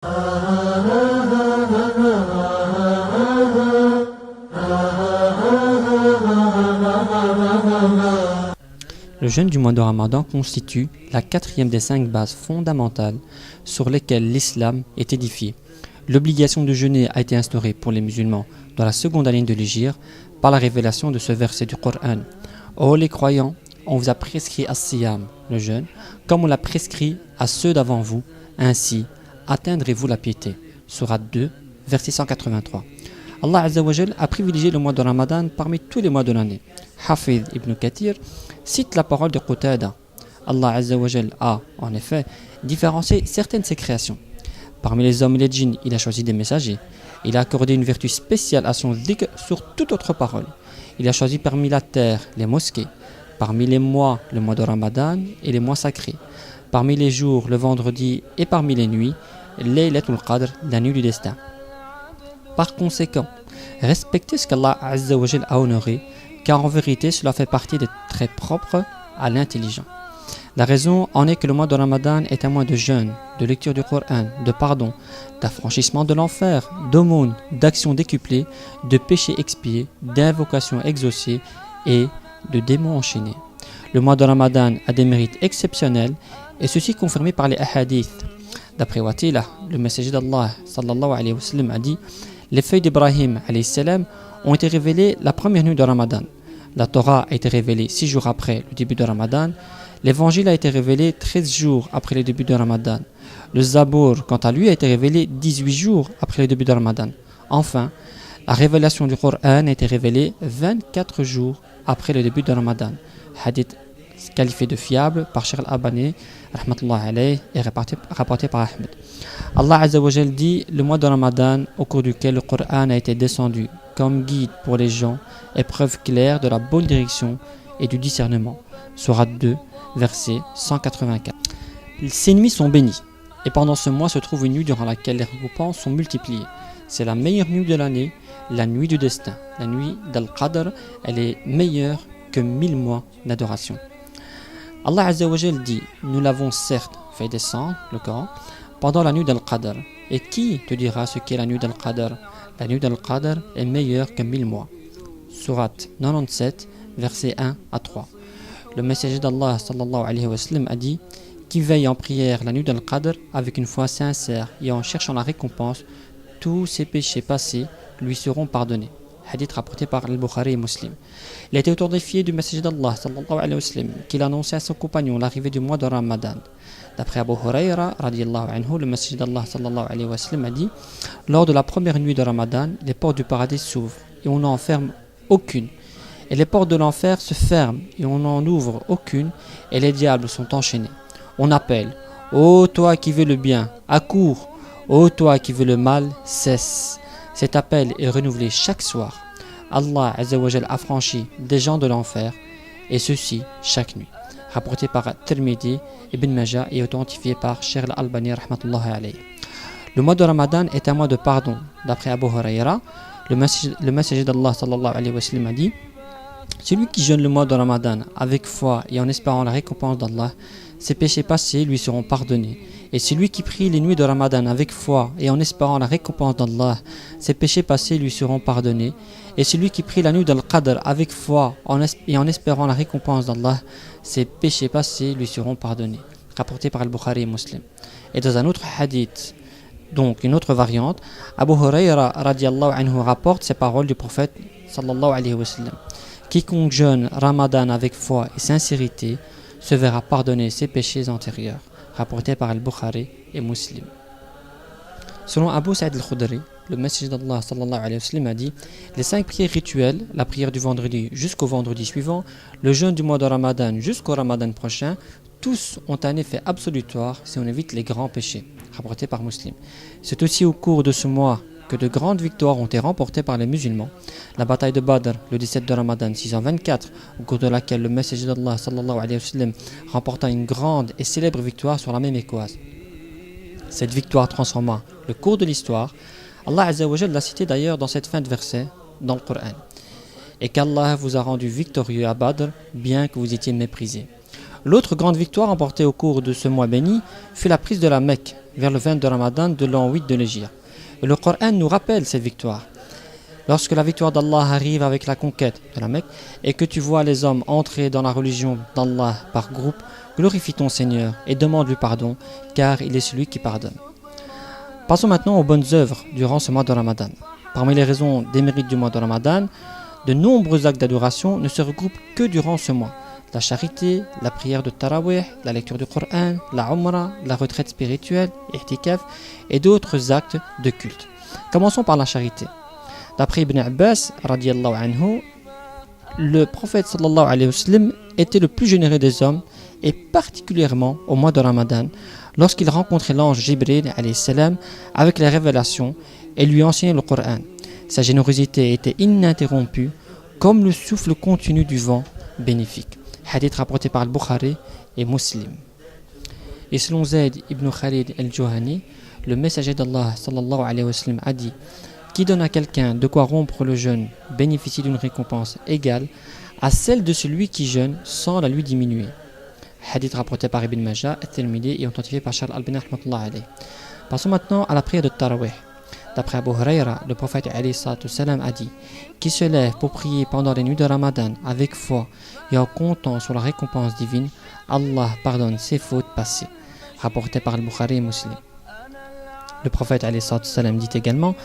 Le jeûne du mois de Ramadan constitue la quatrième des 5 bases fondamentales sur lesquelles l'islam est édifié. L'obligation de jeûner a été instaurée pour les musulmans dans la seconde année de l'Hégire par la révélation de ce verset du Coran. Ô les croyants, on vous a prescrit as-siyam, le jeûne, comme on l'a prescrit à ceux d'avant vous, ainsi atteindrez-vous la piété. Sourate 2, verset 183. Allah Azza wa Jal a privilégié le mois de Ramadan parmi tous les mois de l'année. Hafid ibn Kathir cite la parole de Qutada. Allah Azza wa Jal a, en effet, différencié certaines de ses créations. Parmi les hommes et les djinns, il a choisi des messagers. Il a accordé une vertu spéciale à son dhikr sur toute autre parole. Il a choisi parmi la terre les mosquées, parmi les mois le mois de Ramadan et les mois sacrés, parmi les jours le vendredi et parmi les nuits Laylatul Qadr, la nuit du destin. Par conséquent, respectez ce qu'Allah Azza wa Jal a honoré, car en vérité cela fait partie des traits propres à l'intelligent. La raison en est que le mois de Ramadan est un mois de jeûne, de lecture du Coran, de pardon, d'affranchissement de l'enfer, d'aumône, d'actions décuplées, de péchés expiés, d'invocations exaucées et de démons enchaînés. Le mois de Ramadan a des mérites exceptionnels et ceci confirmé par les hadiths. D'après Watila, le messager d'Allah sallallahu alayhi wa sallam a dit: les feuilles d'Ibrahim alayhi salam ont été révélées la première nuit de Ramadan. La Torah a été révélée 6 jours après le début de Ramadan. L'Évangile a été révélé 13 jours après le début de Ramadan. Le Zabour, quant à lui, a été révélé 18 jours après le début de Ramadan. Enfin, la révélation du Coran a été révélée 24 jours après le début de Ramadan. Hadith qualifié de fiable par Sheikh al-Albani rahmatullah alayhi et rapporté par Ahmed. Allah Azza wa Jal dit: le mois de Ramadan au cours duquel le Coran a été descendu comme guide pour les gens est preuve claire de la bonne direction et du discernement. Sourate 2, verset 184. Ces nuits sont bénies et pendant ce mois se trouve une nuit durant laquelle les récompenses sont multipliées. C'est la meilleure nuit de l'année, la nuit du destin. La nuit d'Al-Qadr, elle est meilleure que 1000 mois d'adoration. Allah Azza wa Jal dit: nous l'avons certes fait descendre, le Coran, pendant la nuit d'Al-Qadr. Et qui te dira ce qu'est la nuit d'Al-Qadr? La nuit d'Al-Qadr est meilleure que 1000 mois. Sourate 97, versets 1 à 3. Le messager d'Allah sallallahu alayhi wa sallam a dit: qui veille en prière la nuit d'Al-Qadr avec une foi sincère et en cherchant la récompense, tous ses péchés passés lui seront pardonnés. Hadith rapporté par Al-Bukhari et Muslim. Il a été authentifié du messager d'Allah sallallahu alayhi wa sallam qu'il annonçait à son compagnon l'arrivée du mois de Ramadan. D'après Abu Huraira radiyallahu anhu, le messager d'Allah sallallahu alayhi wa sallam a dit: lors de la première nuit de Ramadan, les portes du paradis s'ouvrent et on n'en ferme aucune. Et les portes de l'enfer se ferment et on n'en ouvre aucune et les diables sont enchaînés. On appelle: ô toi qui veux le bien, accours. Ô toi qui veux le mal, cesse. Cet appel est renouvelé chaque soir. Allah Azza wa Jal affranchit des gens de l'enfer, et ceci chaque nuit. Rapporté par Tirmidhi, Ibn Majah et authentifié par Sheikh al-Albani rahmatullah alayhi. Le mois de Ramadan est un mois de pardon. D'après Abu Huraira, le messager d'Allah sallallahu alayhi wa sallam a dit: celui qui jeûne le mois de Ramadan avec foi et en espérant la récompense d'Allah, ses péchés passés lui seront pardonnés. Et celui qui prie les nuits de Ramadan avec foi et en espérant la récompense d'Allah, ses péchés passés lui seront pardonnés. Et celui qui prie la nuit d'Al-Qadr avec foi et en espérant la récompense d'Allah, ses péchés passés lui seront pardonnés. Rapporté par Al-Bukhari et Muslim. Et dans un autre hadith, donc une autre variante, Abu Huraira radiyallahu anhu rapporte ces paroles du prophète sallallahu alayhi wa sallam: quiconque jeûne Ramadan avec foi et sincérité se verra pardonner ses péchés antérieurs. Rapporté par Al-Bukhari et Muslim. Selon Abu Sa'id al-Khudri, le messager d'Allah sallallahu alayhi wa sallam a dit: les 5 prières rituelles, la prière du vendredi jusqu'au vendredi suivant, le jeûne du mois de Ramadan jusqu'au Ramadan prochain, tous ont un effet absolutoire si on évite les grands péchés. Rapporté par Muslim. C'est aussi au cours de ce mois que de grandes victoires ont été remportées par les musulmans. La bataille de Badr, le 17 de Ramadan 624, au cours de laquelle le messager d'Allah sallallahu alayhi wa sallam remporta une grande et célèbre victoire sur l'armée mécoise. Cette victoire transforma le cours de l'histoire. Allah Azza wa Jal l'a cité d'ailleurs dans cette fin de verset dans le Coran. Et qu'Allah vous a rendu victorieux à Badr, bien que vous étiez méprisés. L'autre grande victoire remportée au cours de ce mois béni fut la prise de la Mecque vers le 20 de Ramadan de l'an 8 de l'Hégire. Et le Coran nous rappelle cette victoire. Lorsque la victoire d'Allah arrive avec la conquête de la Mecque et que tu vois les hommes entrer dans la religion d'Allah par groupe, glorifie ton Seigneur et demande-lui pardon, car il est celui qui pardonne. Passons maintenant aux bonnes œuvres durant ce mois de Ramadan. Parmi les raisons des mérites du mois de Ramadan, de nombreux actes d'adoration ne se regroupent que durant ce mois. La charité, la prière de Tarawih, la lecture du Coran, la Umrah, la retraite spirituelle, i'tikaf et d'autres actes de culte. Commençons par la charité. D'après Ibn Abbas, radiyallahu anhu, le prophète sallallahu alayhi wa sallam était le plus généreux des hommes et particulièrement au mois de Ramadan lorsqu'il rencontrait l'ange Jibril alayhi salam avec les révélations et lui enseignait le Coran. Sa générosité était ininterrompue comme le souffle continu du vent bénéfique. Hadith rapporté par Al-Bukhari et Muslim. Et selon Zayd ibn Khalid al-Juhani, le messager d'Allah sallallahu alayhi wa sallam a dit: qui donne à quelqu'un de quoi rompre le jeûne bénéficie d'une récompense égale à celle de celui qui jeûne sans la lui diminuer. Hadith rapporté par Ibn Majah, At-Tirmidhi et authentifié par Charles Albani rahmatullah alayh. Passons maintenant à la prière de Tarawih. D'après Abu Huraira, le prophète alayhi salatu salam a dit: qui se lève pour prier pendant les nuits de Ramadan avec foi et en comptant sur la récompense divine, Allah pardonne ses fautes passées. Rapporté par Al-Bukhari et Muslim. Le prophète alayhi salatu salam dit également: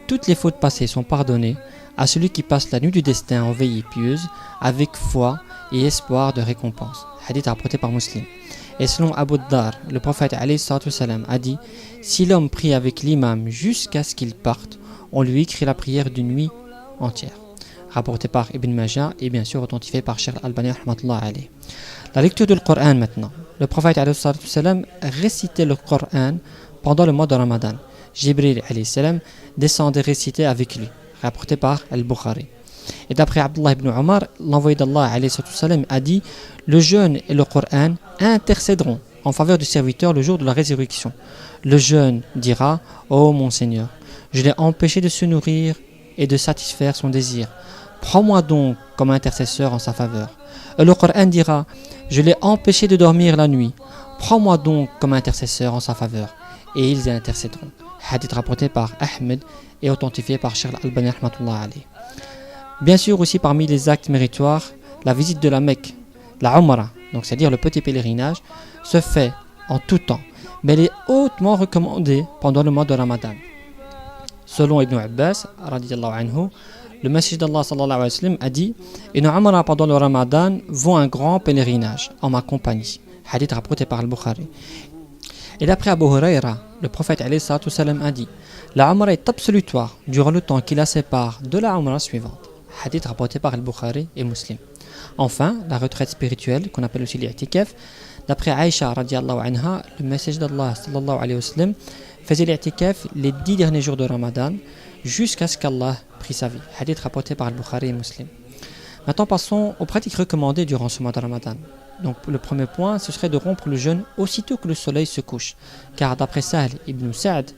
toutes les fautes passées sont pardonnées à celui qui passe la nuit du destin en veillée pieuse avec foi et espoir de récompense. Hadith rapporté par Muslim. Et selon Abu Dhar, le prophète alayhi salatu salam a dit: si l'homme prie avec l'imam jusqu'à ce qu'il parte, on lui écrit la prière d'une nuit entière. Rapporté par Ibn Majah et bien sûr authentifié par Cheikh Al-Albani rahmatullah alayh. La lecture du Coran maintenant. Le prophète alayhi salatu salam récitait le Coran pendant le mois de Ramadan. Jibril alayhi salam descendait réciter avec lui. Rapporté par Al-Bukhari. Et d'après Abdullah ibn Omar, l'envoyé d'Allah alayhi salam a dit: le jeûne et le Coran intercéderont en faveur du serviteur le jour de la résurrection. Le jeûne dira: ô mon Seigneur, je l'ai empêché de se nourrir et de satisfaire son désir. Prends-moi donc comme intercesseur en sa faveur. Et le Coran dira: je l'ai empêché de dormir la nuit. Prends-moi donc comme intercesseur en sa faveur. Et ils intercéderont. Hadith rapporté par Ahmed et authentifié par Cheikh Al-Albani rahmatullah alayh. Bien sûr aussi parmi les actes méritoires, la visite de la Mecque, la Umrah, donc c'est-à-dire le petit pèlerinage, se fait en tout temps, mais elle est hautement recommandée pendant le mois de Ramadan. Selon Ibn Abbas, radiyallahu anhu, le messager d'Allah sallallahu alayhi wa sallam a dit: une Umrah pendant le Ramadan vaut un grand pèlerinage en ma compagnie. Hadith rapporté par Al-Bukhari. Et d'après Abu Huraira, le prophète alayhi salatu salam a dit: la Umrah est absolutoire durant le temps qui la sépare de la Umrah suivante. Hadith rapporté par Al-Bukhari et Muslim. Enfin, la retraite spirituelle, qu'on appelle aussi l'I'tikaf, d'après Aïcha radiyallahu anha, le messager d'Allah sallallahu alayhi wa sallam faisait l'I'tikaf les 10 derniers jours de Ramadan jusqu'à ce qu'Allah prit sa vie. Hadith rapporté par Al-Bukhari et Muslim. Maintenant, passons aux pratiques recommandées durant ce mois de Ramadan. Donc, le premier point, ce serait de rompre le jeûne aussitôt que le soleil se couche. Car d'après Sahl ibn Sa'd,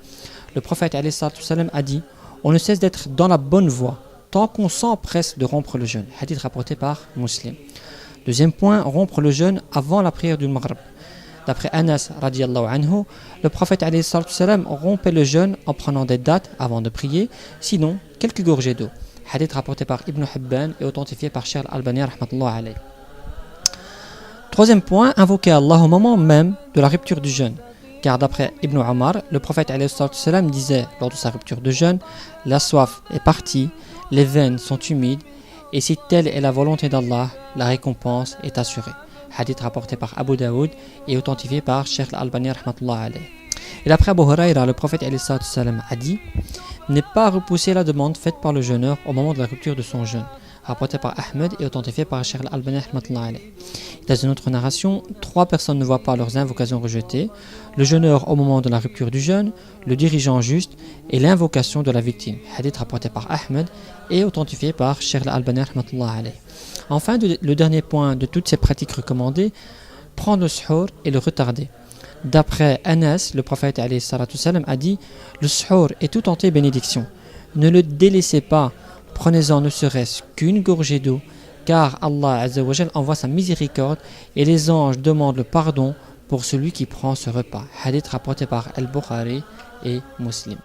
le prophète alayhi salatu salam a dit: on ne cesse d'être dans la bonne voie tant qu'on s'empresse de rompre le jeûne. Hadith rapporté par Muslim. Deuxième point, rompre le jeûne avant la prière du Maghrib. D'après Anas radiyallahu anhu, le prophète alayhi salatu salam rompait le jeûne en prenant des dattes avant de prier, sinon quelques gorgées d'eau. Hadith rapporté par Ibn Hibban et authentifié par Cheikh Al-Albani rahmatullah alayh. Troisième point, invoquer Allah au moment même de la rupture du jeûne. Car d'après Ibn Omar, le prophète alayhi salatu salam disait lors de sa rupture de jeûne: la soif est partie, les veines sont humides, et si telle est la volonté d'Allah, la récompense est assurée. Hadith rapporté par Abu Daoud et authentifié par Cheikh Al-Albani rahmatullah alayh. Et d'après Abu Huraira, le prophète alayhi salatu salam a dit: n'est pas repousser la demande faite par le jeûneur au moment de la rupture de son jeûne. Rapporté par Ahmed et authentifié par Cheikh Al-Albani rahmatullah alayh. Dans une autre narration, 3 personnes ne voient pas leurs invocations rejetées: le jeûneur au moment de la rupture du jeûne, le dirigeant juste et l'invocation de la victime. Hadith rapporté par Ahmed et authentifié par Cheikh Al-Albani rahmatullah alayh. Enfin, le dernier point de toutes ces pratiques recommandées, prendre le suhour et le retarder. D'après Anas, le prophète alayhi salatu salam a dit: le suhour est tout entier bénédiction. Ne le délaissez pas, prenez-en ne serait-ce qu'une gorgée d'eau, car Allah Azza wa Jal envoie sa miséricorde et les anges demandent le pardon pour celui qui prend ce repas. Hadith rapporté par Al-Bukhari et Muslim.